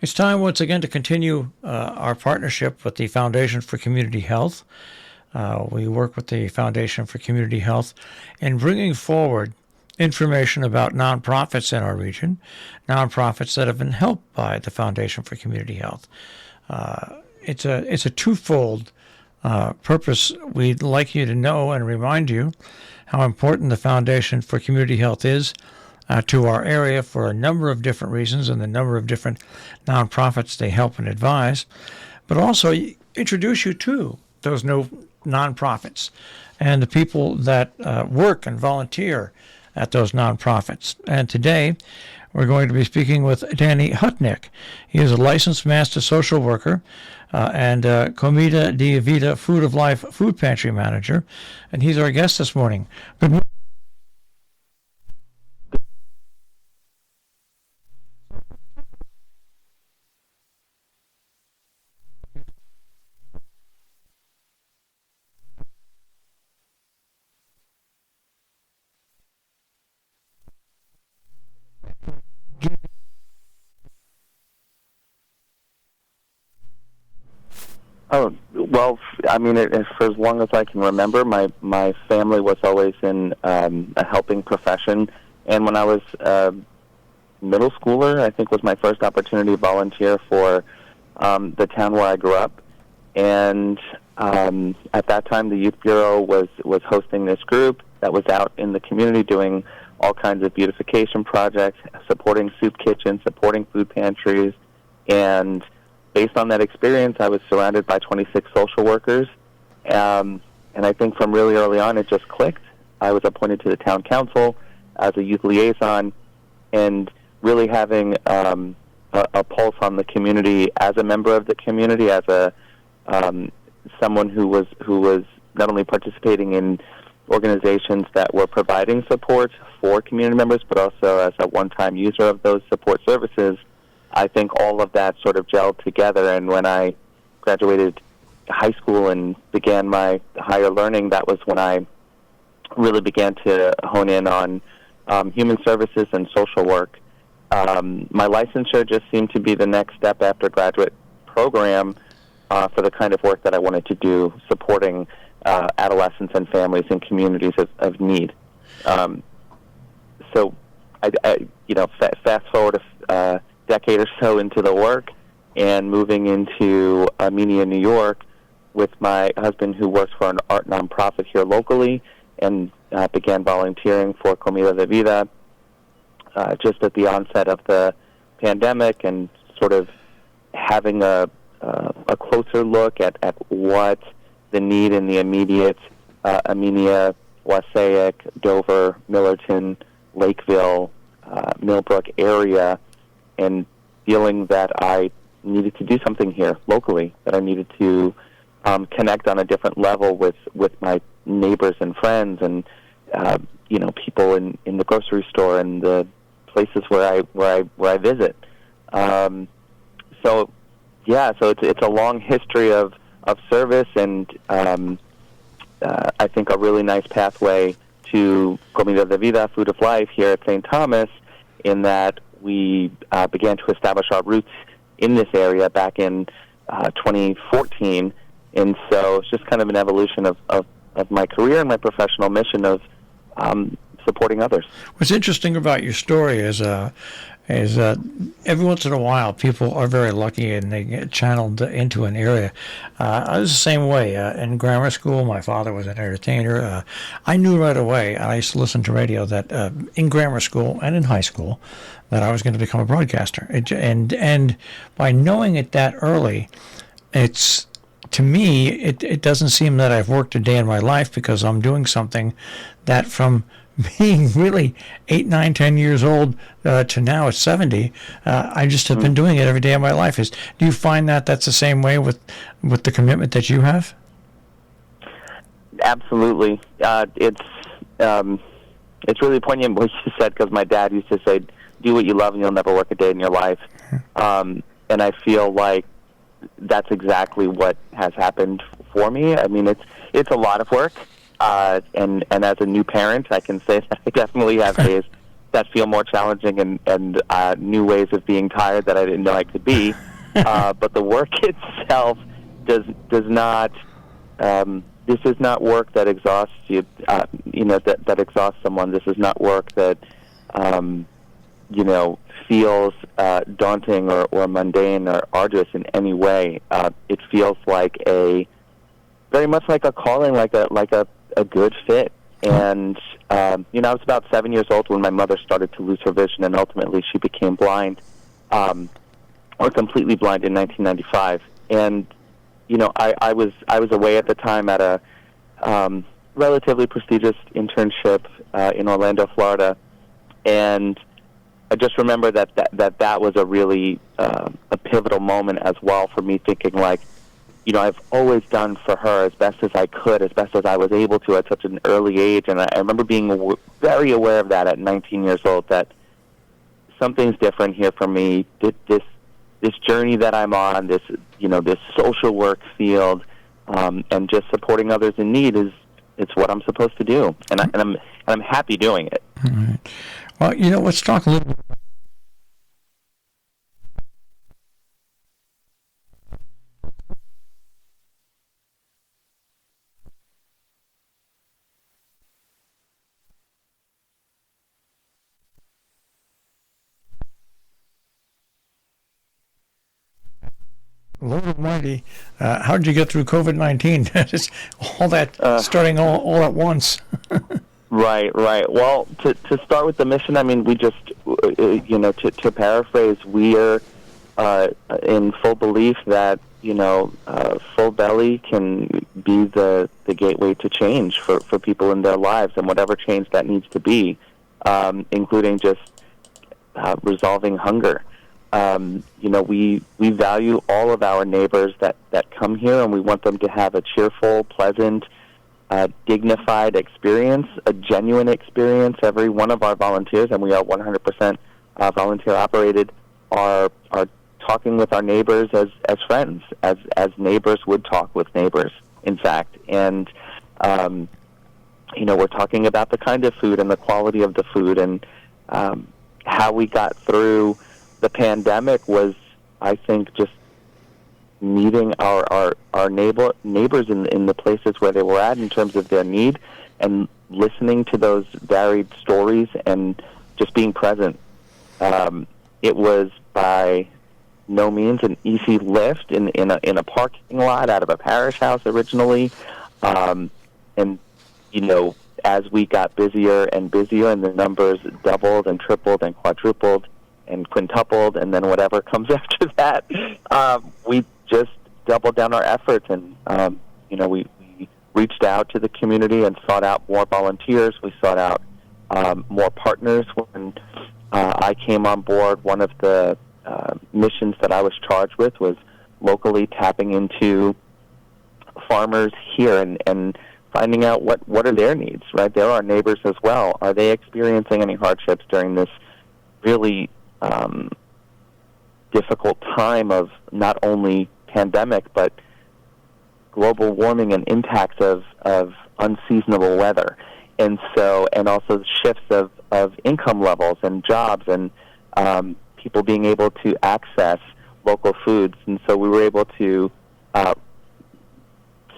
It's time once again to continue our partnership with the Foundation for Community Health. We work with the Foundation for Community Health in bringing forward information about nonprofits in our region, nonprofits that have been helped by the Foundation for Community Health. It's a twofold purpose. We'd like you to know and remind you how important the Foundation for Community Health is to our area for a number of different reasons and the number of different nonprofits they help and advise, but also introduce you to those new nonprofits and the people that work and volunteer at those nonprofits. And today we're going to be speaking with Danny Hutnick. He is a licensed master social worker and COMIDA de VIDA Food of Life food pantry manager, and he's our guest this morning. Good morning. Oh, well, I mean, for as long as I can remember, my family was always in a helping profession. And when I was middle schooler, I think was my first opportunity to volunteer for the town where I grew up. And at that time, the Youth Bureau was hosting this group that was out in the community doing all kinds of beautification projects, supporting soup kitchens, supporting food pantries, and based on that experience, I was surrounded by 26 social workers, and I think from really early on it just clicked. I was appointed to the town council as a youth liaison, and really having a pulse on the community as a member of the community, as a someone who was not only participating in organizations that were providing support for community members, but also as a one-time user of those support services. I think all of that sort of gelled together, and when I graduated high school and began my higher learning, that was when I really began to hone in on human services and social work. My licensure just seemed to be the next step after graduate program for the kind of work that I wanted to do, supporting adolescents and families in communities of need. So, fast forward a decade or so into the work and moving into Amenia, New York, with my husband who works for an art nonprofit here locally, and began volunteering for COMIDA de VIDA just at the onset of the pandemic, and sort of having a closer look at what the need in the immediate Amenia, Wassaic, Dover, Millerton, Lakeville, Millbrook area, and feeling that I needed to do something here locally, that I needed to connect on a different level with my neighbors and friends, and people in the grocery store and the places where I visit. So it's a long history of service, and I think a really nice pathway to COMIDA de VIDA, Food of Life, here at St. Thomas, in that we began to establish our roots in this area back in 2014, and so it's just kind of an evolution of my career and my professional mission of supporting others. What's interesting about your story is every once in a while people are very lucky and they get channeled into an area. I was the same way. In grammar school, my father was an entertainer. I knew right away, I used to listen to radio, that in grammar school and in high school, that I was going to become a broadcaster. And by knowing it that early, to me, it doesn't seem that I've worked a day in my life, because I'm doing something that from being really 8, 9, 10 years old to now at 70, I just have been doing it every day of my life. Do you find that that's the same way with the commitment that you have? Absolutely. It's really poignant what you said, because my dad used to say, do what you love and you'll never work a day in your life. And I feel like that's exactly what has happened for me. I mean, it's a lot of work. And as a new parent, I can say that I definitely have days that feel more challenging and new ways of being tired that I didn't know I could be. But the work itself does not. This is not work that exhausts you. That exhausts someone. This is not work that feels daunting or mundane or arduous in any way. It feels like very much like a calling, like a good fit. And I was about 7 years old when my mother started to lose her vision, and ultimately she became blind, or completely blind in 1995. And I was away at the time at a relatively prestigious internship in Orlando, Florida, and I just remember that was a really a pivotal moment as well for me, thinking like, I've always done for her as best as I could, as best as I was able to at such an early age, and I remember being very aware of that at 19 years old, that something's different here for me. This journey that I'm on, this social work field, and just supporting others in need it's what I'm supposed to do, and I'm happy doing it. All right. Well, let's talk a little bit. Lord Almighty, how did you get through COVID-19? Just all that starting all at once. Right. Well, to start with the mission, I mean, we just, to paraphrase, we are in full belief that, full belly can be the gateway to change for people in their lives, and whatever change that needs to be, including just resolving hunger. We value all of our neighbors that come here, and we want them to have a cheerful, pleasant, dignified experience, a genuine experience. Every one of our volunteers, and we are 100% volunteer operated, are talking with our neighbors as friends, as neighbors would talk with neighbors, in fact. And, we're talking about the kind of food and the quality of the food, and how we got through the pandemic was, I think, just meeting our neighbors in the places where they were at in terms of their need, and listening to those varied stories and just being present. It was by no means an easy lift in a parking lot out of a parish house originally, and as we got busier and busier, and the numbers doubled and tripled and quadrupled and quintupled, and then whatever comes after that, we just doubled down our efforts, and we reached out to the community and sought out more volunteers. We sought out more partners. When I came on board, one of the missions that I was charged with was locally tapping into farmers here and finding out what are their needs, right? They're our neighbors as well. Are they experiencing any hardships during this really difficult time of not only pandemic, but global warming and impacts of unseasonable weather, and also shifts of income levels and jobs, and people being able to access local foods. And so we were able to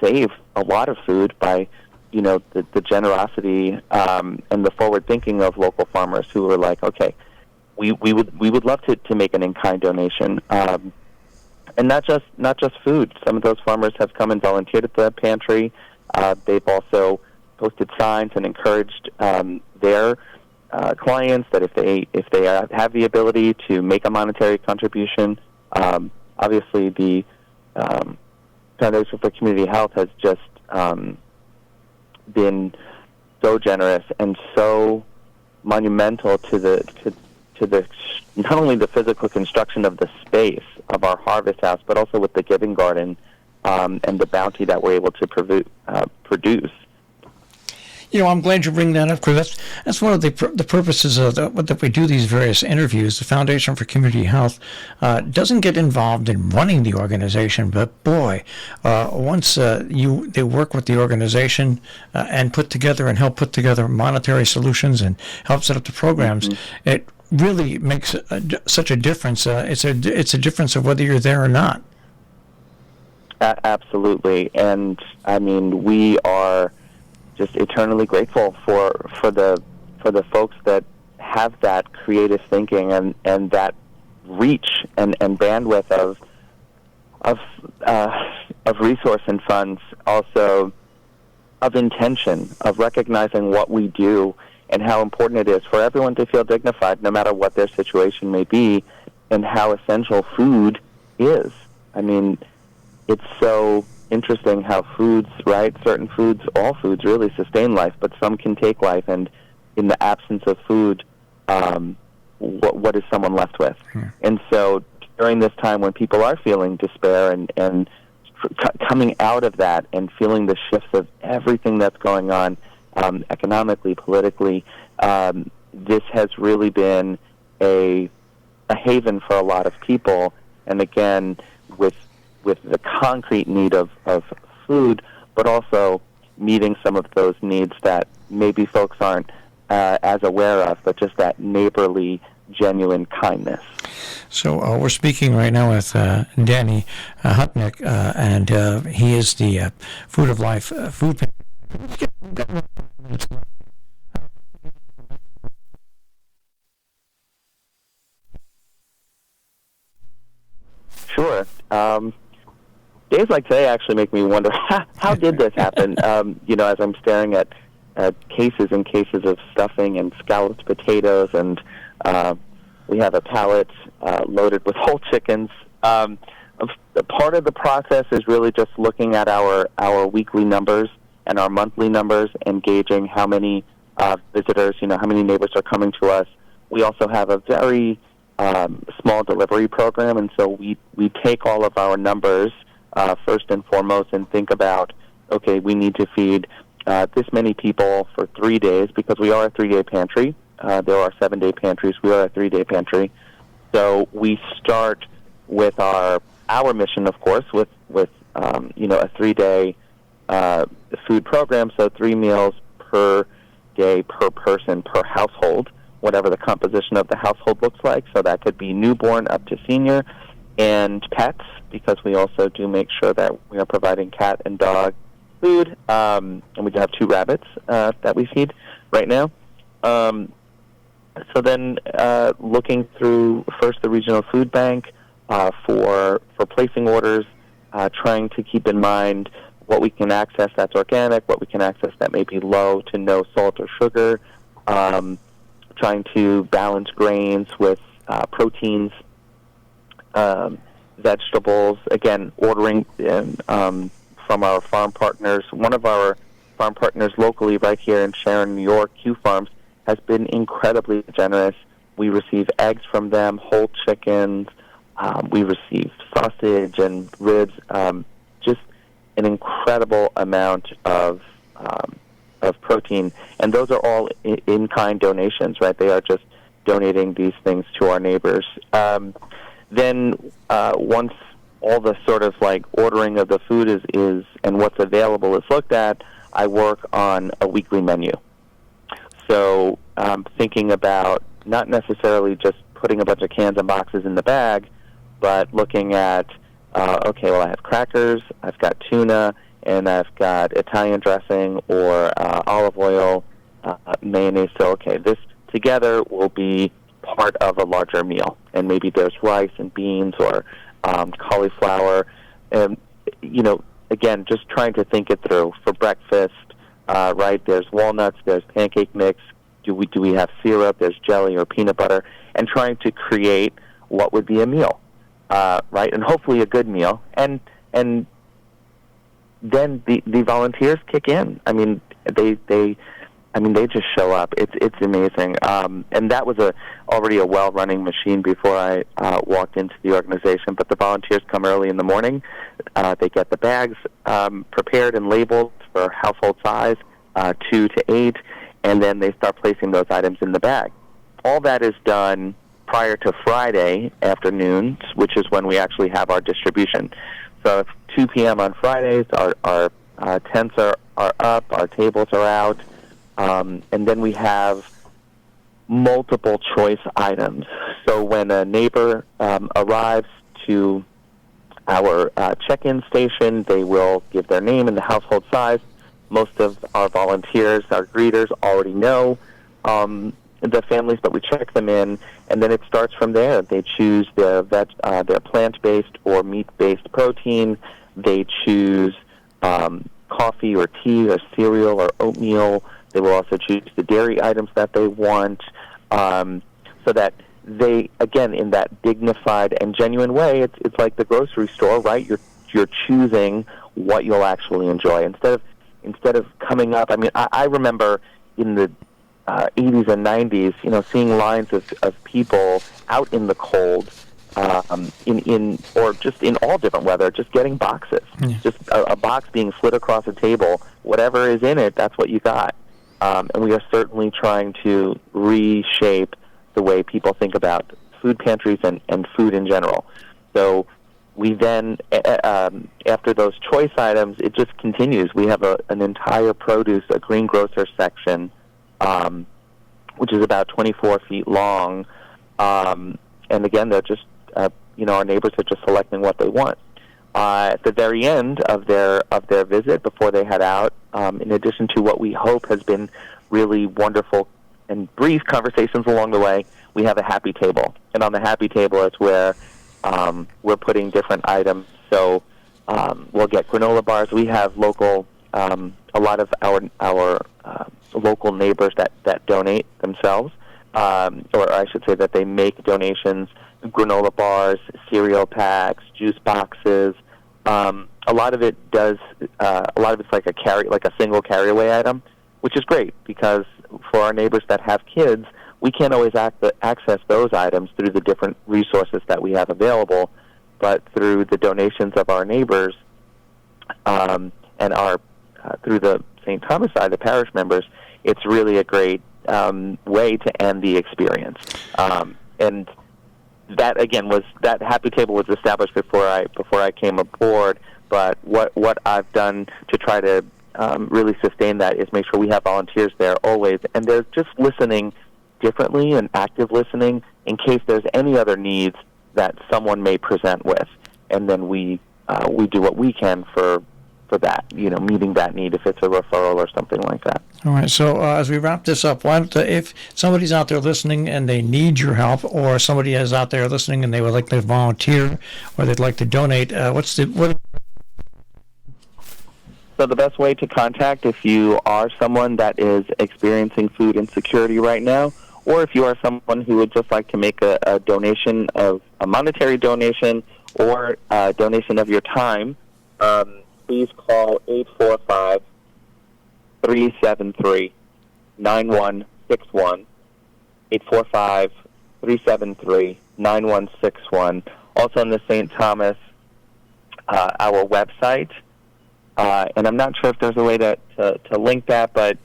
save a lot of food by the generosity and the forward thinking of local farmers who were like, okay, we would love to make an in-kind donation, and not just food. Some of those farmers have come and volunteered at the Pantry. They've also posted signs and encouraged their clients that if they have the ability to make a monetary contribution. Obviously, the Foundation for Community Health has just been so generous and so monumental to the not only the physical construction of the space of our harvest house, but also with the giving garden and the bounty that we're able to produce. I'm glad you bring that up, because that's one of the purposes of that we do these various interviews. The Foundation for Community Health doesn't get involved in running the organization, but boy, once they work with the organization and help put together monetary solutions and help set up the programs, it really makes such a difference. It's a difference of whether you're there or not. Absolutely, and I mean, we are just eternally grateful for the folks that have that creative thinking and that reach and bandwidth of resource and funds, also of intention, of recognizing what we do and how important it is for everyone to feel dignified no matter what their situation may be, and how essential food is. I mean, it's so interesting how foods, right? Certain foods, all foods really sustain life, but some can take life. And in the absence of food, what is someone left with? And so during this time when people are feeling despair and coming out of that and feeling the shifts of everything that's going on economically, politically, this has really been a haven for a lot of people. And again, with the concrete need of food, but also meeting some of those needs that maybe folks aren't as aware of, but just that neighborly, genuine kindness. So we're speaking right now with Danny Hutnick, and he is the Food of Life food pantry. Sure. Days like today actually make me wonder, how did this happen? As I'm staring at cases and cases of stuffing and scalloped potatoes, and we have a pallet loaded with whole chickens. Part of the process is really just looking at our weekly numbers and our monthly numbers and gauging how many visitors, how many neighbors are coming to us. We also have a very small delivery program, and so we take all of our numbers first and foremost and think about, okay, we need to feed this many people for 3 days, because we are a 3-day pantry. There are 7-day pantries. We are a 3-day pantry. So we start with our mission, of course, with a 3-day food program, so 3 meals per day per person per household, whatever the composition of the household looks like. So that could be newborn up to senior, and pets, because we also do make sure that we are providing cat and dog food, and we do have 2 rabbits that we feed right now. So then looking through first the regional food bank for placing orders, trying to keep in mind what we can access that's organic, what we can access that may be low to no salt or sugar, trying to balance grains with proteins, vegetables, again, ordering from our farm partners. One of our farm partners locally right here in Sharon, New York, Q Farms, has been incredibly generous. We receive eggs from them, whole chickens. We receive sausage and ribs, just an incredible amount of protein. And those are all in-kind donations, right? They are just donating these things to our neighbors. Then once all the sort of like ordering of the food is and what's available is looked at, I work on a weekly menu. So thinking about not necessarily just putting a bunch of cans and boxes in the bag, but looking at, okay, well, I have crackers, I've got tuna, and I've got Italian dressing or olive oil, mayonnaise. So, okay, this together will be part of a larger meal. And maybe there's rice and beans or cauliflower. And, again, just trying to think it through. For breakfast, right, there's walnuts, there's pancake mix. Do we have syrup? There's jelly or peanut butter. And trying to create what would be a meal, right? And hopefully a good meal. And then the volunteers kick in. I mean, they just show up. It's amazing. And that was already a well-running machine before I walked into the organization. But the volunteers come early in the morning. They get the bags prepared and labeled for household size. 2 to 8, and then they start placing those items in the bag. All that is done prior to Friday afternoons, which is when we actually have our distribution. So at 2 p.m. on Fridays, our tents are up, our tables are out, and then we have multiple choice items. So when a neighbor arrives to our check-in station, they will give their name and the household size. Most of our volunteers, our greeters, already know the families, but we check them in, and then it starts from there. They choose their plant-based or meat-based protein. They choose coffee or tea or cereal or oatmeal. They will also choose the dairy items that they want, so that they, again, in that dignified and genuine way, it's like the grocery store, right? You're choosing what you'll actually enjoy instead of coming up. I mean, I remember in the 80s and 90s, seeing lines of people out in the cold, or just in all different weather, just getting boxes, just a box being slid across a table. Whatever is in it, that's what you got. And we are certainly trying to reshape the way people think about food pantries and food in general. So we then, after those choice items, it just continues. We have an entire produce, a green grocer section, which is about 24 feet long. And again, they're just, our neighbors are just selecting what they want. At the very end of their visit, before they head out, in addition to what we hope has been really wonderful and brief conversations along the way, we have a happy table. And on the happy table is where we're putting different items. So we'll get granola bars. We have local, a lot of our local neighbors that donate themselves, or I should say that they make donations, granola bars, cereal packs, juice boxes. A lot of it's like a single carry-away item, which is great because for our neighbors that have kids, we can't always access those items through the different resources that we have available, but through the donations of our neighbors and through the St. Thomas side, the parish members, it's really a great way to end the experience. And that again that happy table was established before I came aboard. But what I've done to try to really sustain that is make sure we have volunteers there always, and they're just listening differently and active listening in case there's any other needs that someone may present with, and then we do what we can for that, meeting that need if it's a referral or something like that. All right. So as we wrap this up, if somebody's out there listening and they need your help, or somebody is out there listening and they would like to volunteer or they'd like to donate, what? So the best way to contact, if you are someone that is experiencing food insecurity right now, or if you are someone who would just like to make a donation, of a monetary donation or a donation of your time, please call 845-373-9161, 845-373-9161. Also on the St. Thomas, our website, and I'm not sure if there's a way to link that, but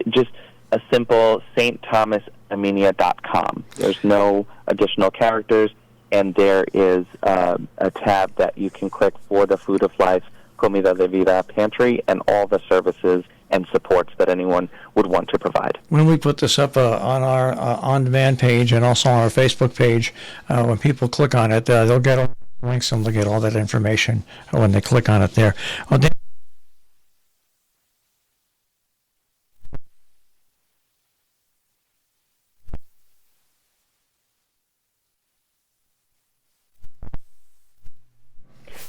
just a simple stthomasamenia.com. There's no additional characters, and there is a tab that you can click for the Food of Life, COMIDA de VIDA Pantry, and all the services and supports that anyone would want to provide. When we put this up on our on-demand page and also on our Facebook page, when people click on it, they'll get links and they'll get all that information when they click on it there.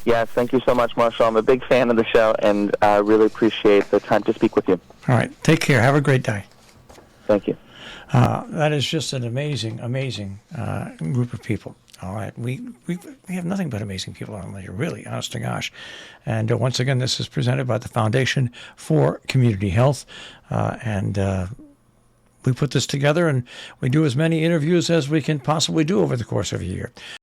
Yes, thank you so much, Marshall. I'm a big fan of the show, and I really appreciate the time to speak with you. All right. Take care. Have a great day. Thank you. That is just an amazing group of people. All right. We have nothing but amazing people on here, really, honest to gosh. And once again, this is presented by the Foundation for Community Health. And we put this together, and we do as many interviews as we can possibly do over the course of a year.